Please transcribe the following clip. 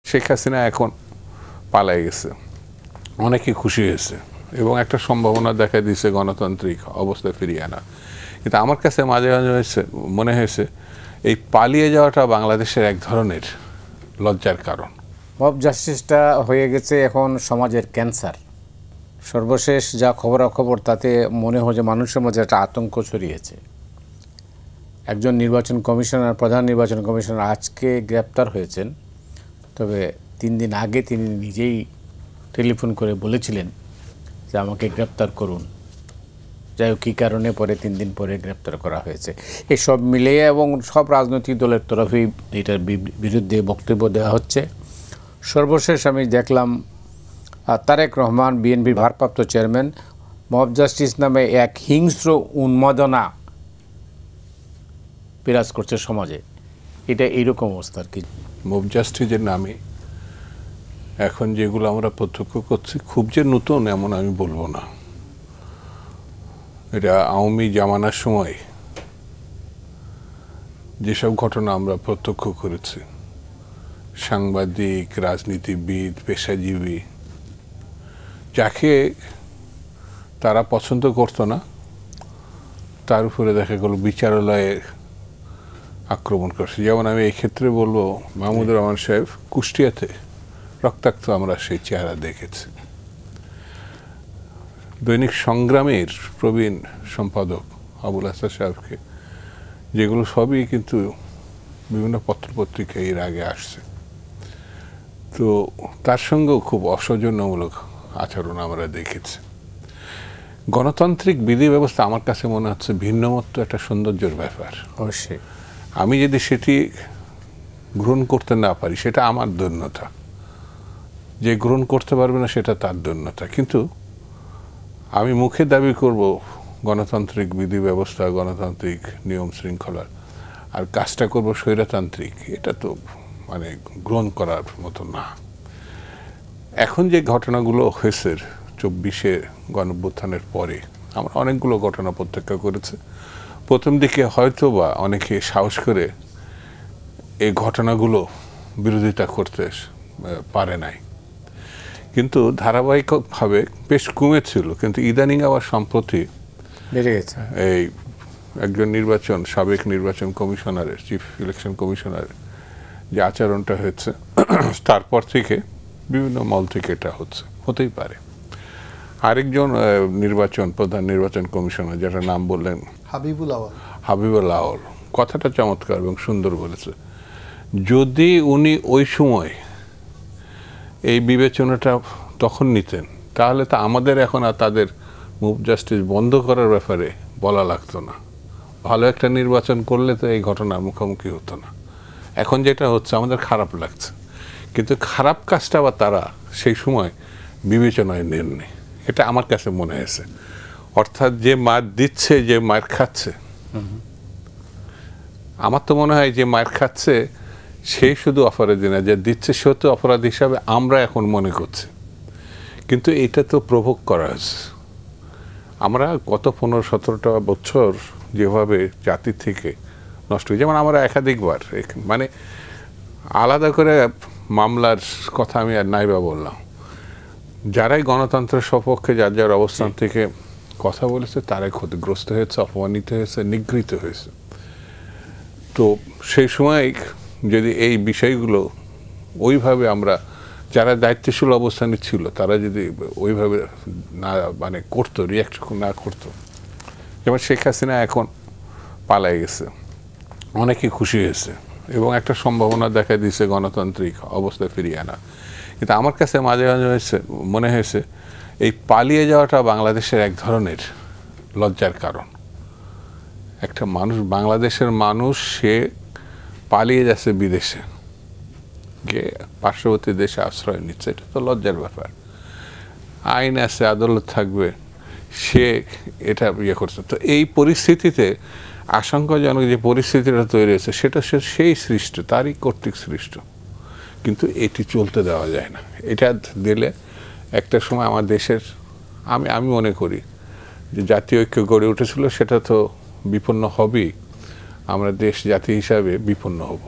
শেখ হাসিনা এখন পালাই গেছে, অনেকে খুশি হয়েছে এবং একটা সম্ভাবনা দেখা দিয়েছে গণতান্ত্রিক অবস্থায় ফিরিয়ে আনা। কিন্তু আমার কাছে মাঝে মাঝে মনে হয়েছে এই পালিয়ে যাওয়াটা বাংলাদেশের এক ধরনের লজ্জার কারণ। মব জাস্টিসটা হয়ে গেছে এখন সমাজের ক্যান্সার। সর্বশেষ যা খবরাখবর তাতে মনে হয় যে মানুষের মধ্যে একটা আতঙ্ক ছড়িয়েছে। একজন নির্বাচন কমিশনার, প্রধান নির্বাচন কমিশনার আজকে গ্রেপ্তার হয়েছেন, তবে 3 দিন আগে তিনি নিজেই টেলিফোন করে বলেছিলেন যে আমাকে গ্রেপ্তার করুন। যাই হোক কী কারণে পরে 3 দিন পরে গ্রেপ্তার করা হয়েছে। এই সব মিলিয়ে এবং সব রাজনৈতিক দলের তরফেই এটার বিরুদ্ধে বক্তব্য দেওয়া হচ্ছে। সর্বশেষ আমি দেখলাম তারেক রহমান, বিএনপির ভারপ্রাপ্ত চেয়ারম্যান, মব জাস্টিস নামে এক হিংস্র উন্মাদনা বিরাজ করছে সমাজে। এটা এইরকম অবস্থা আর কি। মব জাস্টিসের নামে এখন যেগুলো আমরা প্রত্যক্ষ করছি খুব যে নতুন এমন আমি বলবো না। এটা আওয়ামী জামানার সময় যেসব ঘটনা আমরা প্রত্যক্ষ করেছি, সাংবাদিক, রাজনীতিবিদ, পেশাজীবী, যাকে তারা পছন্দ করতো না তার উপরে দেখা গেল বিচারালয়ে আক্রমণ করছে। যেমন আমি এই ক্ষেত্রে বলবো, মাহমুদুর রহমান সাহেব কুষ্টিয়াতে রক্তাক্ত আমরা সেই চেহারা দেখেছি। দৈনিক সংগ্রামের প্রবীণ সম্পাদক আবুল হাসান সাহেবকে, যেগুলো সবই কিন্তু বিভিন্ন পত্রপত্রিকায় এর আগে আসছে, তো তার সঙ্গেও খুব অসৌজন্যমূলক আচরণ আমরা দেখেছি। গণতান্ত্রিক বিধি ব্যবস্থা আমার কাছে মনে হচ্ছে ভিন্নমত্ব একটা সৌন্দর্যের ব্যাপার। অবশ্যই আমি যদি সেটি গ্রহণ করতে না পারি সেটা আমার দৈন্যতা, যে গ্রহণ করতে পারবে না সেটা তার দৈন্যতা। কিন্তু আমি মুখে দাবি করব গণতান্ত্রিক বিধি ব্যবস্থা, গণতান্ত্রিক নিয়ম শৃঙ্খলার, আর কাজটা করব স্বৈরতান্ত্রিক, এটা তো মানে গ্রহণ করার মতো না। এখন যে ঘটনাগুলো হয়েছে 24শে গণঅভ্যুত্থানের পরে, আমরা অনেকগুলো ঘটনা প্রত্যক্ষ করেছি। প্রথম দিকে হয়তো বা অনেকে সাহস করে এই ঘটনাগুলো বিরোধিতা করতে পারে নাই, কিন্তু ধারাবাহিকভাবে বেশ কমেছিল। কিন্তু ইদানিং আবার সম্প্রতি বেড়ে গেছে। এই একজন সাবেক নির্বাচন কমিশনারের, চিফ ইলেকশন কমিশনারের যে আচরণটা হয়েছে, তারপর থেকে বিভিন্ন মল থেকে এটা হতেই পারে। আরেকজন প্রধান নির্বাচন কমিশনার, যেটা নাম বললেন হাবিবুল আওয়াল, কথাটা চমৎকার এবং সুন্দর বলেছে। যদি উনি ওই সময় এই বিবেচনাটা তখন নিতেন, তাহলে তো আমাদের এখন আর তাদের মব জাস্টিস বন্ধ করার ব্যাপারে বলা লাগতো না। ভালো একটা নির্বাচন করলে তো এই ঘটনার মুখোমুখি হতো না। এখন যেটা হচ্ছে আমাদের খারাপ লাগছে, কিন্তু খারাপ কাজটা আবার তারা সেই সময় বিবেচনায় নেননি, এটা আমার কাছে মনে হয়েছে। অর্থাৎ যে মার দিচ্ছে, যে মার খাচ্ছে, আমার তো মনে হয় যে মার খাচ্ছে সেই শুধু অপরাধী না, যে দিচ্ছে সেও তো অপরাধ হিসাবে আমরা এখন মনে করছি। কিন্তু এটা তো প্রভোগ করা হয়েছে। আমরা গত 15-17টা বছর যেভাবে জাতি থেকে নষ্ট হয়ে, যেমন আমরা একাধিকবার মানে আলাদা করে মামলার কথা আমি আর নাইবা বললাম, যারাই গণতন্ত্রের সপক্ষে যার যার অবস্থান থেকে কথা বলেছে তারাই ক্ষতিগ্রস্ত হয়েছে, অপমানিত হয়েছে, নিগৃহীত হয়েছে। তো সেই সময় যদি এই বিষয়গুলো ওইভাবে আমরা, যারা দায়িত্বশীল অবস্থানে ছিল তারা যদি ওইভাবে না মানে করতো, রিয়াক্ট না করতো, যেমন শেখ হাসিনা এখন পালাই গেছে, অনেকে খুশি হয়েছে এবং একটা সম্ভাবনা দেখা দিয়েছে গণতান্ত্রিক অবস্থায় ফিরিয়ে আনা। কিন্তু আমার কাছে মাঝে মাঝে মনে হয়েছে এই পালিয়ে যাওয়াটা বাংলাদেশের এক ধরনের লজ্জার কারণ। একটা মানুষ, বাংলাদেশের মানুষ, সে পালিয়ে যাচ্ছে বিদেশে গিয়ে পার্শ্ববর্তী দেশে আশ্রয় নিচ্ছে, এটা তো লজ্জার ব্যাপার। আইন আছে, আদালত থাকবে, সে এটা করছে। তো এই পরিস্থিতিতে আশঙ্কাজনক যে পরিস্থিতিটা তৈরি হয়েছে সেটা সেই সৃষ্ট, তারই কর্তৃক সৃষ্ট। কিন্তু এটি চলতে দেওয়া যায় না। এটা দিলে একটা সময় আমার দেশের, আমি মনে করি যে জাতীয় ঐক্য গড়ে উঠেছিল সেটা তো বিপন্ন হবেই, আমরা দেশ জাতি হিসাবে বিপন্ন হব।